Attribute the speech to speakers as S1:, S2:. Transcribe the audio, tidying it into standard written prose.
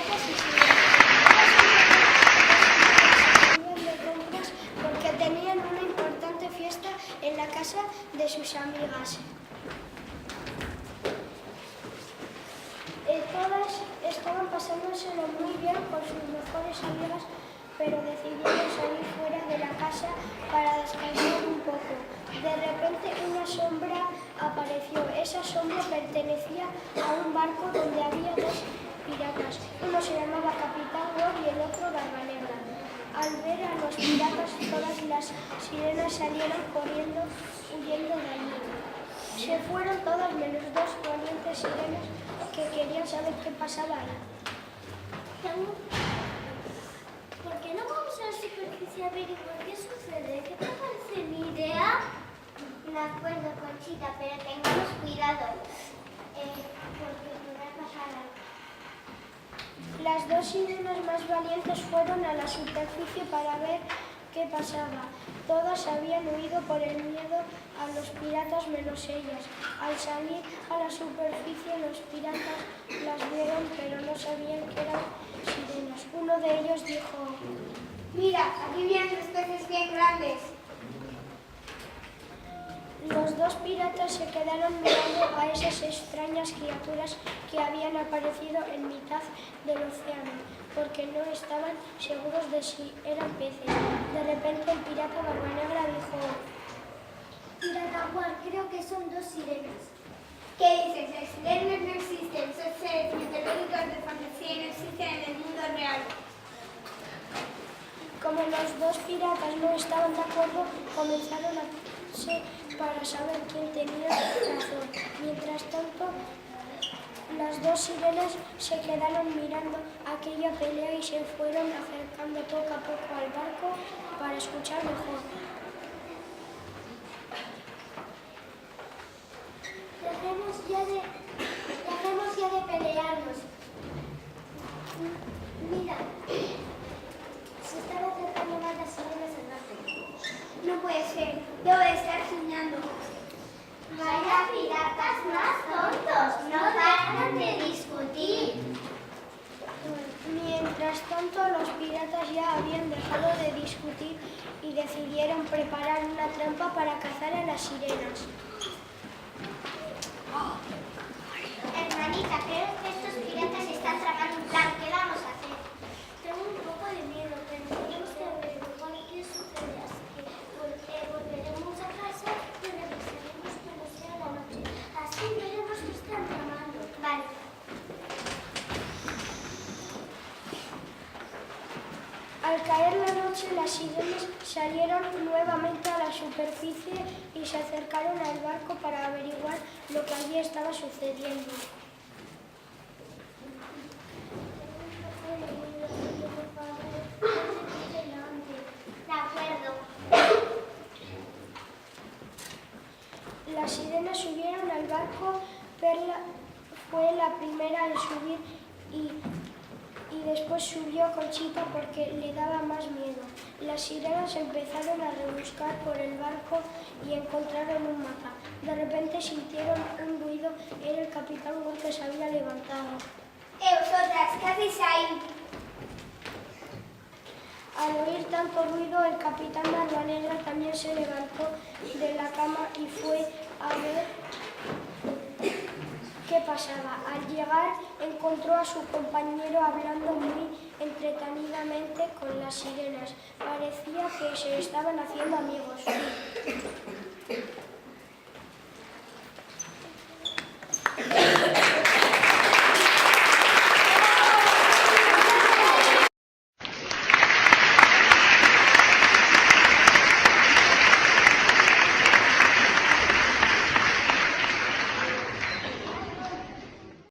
S1: fiestas y sirenas. De compras porque tenían una importante fiesta en la casa de sus amigas. Todas estaban pasándoselo muy bien con sus mejores amigas, pero decidieron salir fuera de la casa para descansar un poco. De repente una sombra apareció. Esa sombra pertenecía a un barco donde había dos piratas. Uno se llamaba Capitán Ward y el otro Barba Negra. Al ver a los piratas, todas las sirenas salieron corriendo, huyendo de allí. Se fueron todas menos dos valientes sirenas que querían saber qué pasaba ahí.
S2: ¿Por qué no vamos a la superficie a averiguar qué sucede? ¿Qué te parece mi idea?
S3: De acuerdo, Conchita, pero tengamos cuidado, porque podrá pasar algo.
S1: Las dos sirenas más valientes fueron a la superficie para ver qué pasaba. Todas habían huido por el miedo a los piratas menos ellas. Al salir a la superficie los piratas las vieron, pero no sabían que eran sirenas. Uno de ellos dijo:
S3: Mira, aquí vienen dos peces bien grandes.
S1: Los dos piratas se quedaron mirando a esas extrañas criaturas que habían aparecido en mitad del océano, porque no estaban seguros de si eran peces. De repente el pirata Barba Negra dijo:
S2: Pirata Juan, creo que son dos sirenas.
S3: ¿Qué dices? Las sirenas no existen, son seres mitológicos de fantasía y no existen en el mundo real.
S1: Como los dos piratas no estaban de acuerdo, comenzaron a pelearse para saber quién tenía razón. Mientras tanto, las dos sirenas se quedaron mirando aquella pelea y se fueron acercando poco a poco al barco para escuchar mejor.
S2: Dejemos ya de pelearnos. Mira, se están acercando más las sirenas al barco.
S3: No puede ser, debo de estar soñando.
S2: Vaya piratas más tontos, no paran de discutir.
S1: Mientras tanto, los piratas ya habían dejado de discutir y decidieron preparar una trampa para cazar a las sirenas.
S3: Hermanita, creo que estos piratas están tramando un plan. ¿Qué vamos a hacer?
S2: Tengo un poco de miedo, pero tenemos que averiguar qué sucede, así que volveremos a casa y revisaremos cuando sea la noche. Así veremos qué están tramando.
S3: Vale.
S1: Al caer la noche, las sirenas salieron nuevamente a la superficie y se acercaron al barco para averiguar lo que allí estaba sucediendo.
S3: De acuerdo.
S1: Las sirenas subieron al barco. Perla fue la primera en subir y después subió Conchita porque le daba más miedo. Las sirenas empezaron a rebuscar por el barco y encontraron un mapa. De repente sintieron un ruido. Era el Capitán Ward que se había levantado.
S3: Vosotras, ¿qué hacéis ahí?
S1: Al oír tanto ruido, el Capitán Barba Negra también se levantó de la cama y fue a ver qué pasaba. Al llegar, encontró a su compañero hablando muy entretenidamente con las sirenas. Parecía que se estaban haciendo amigos.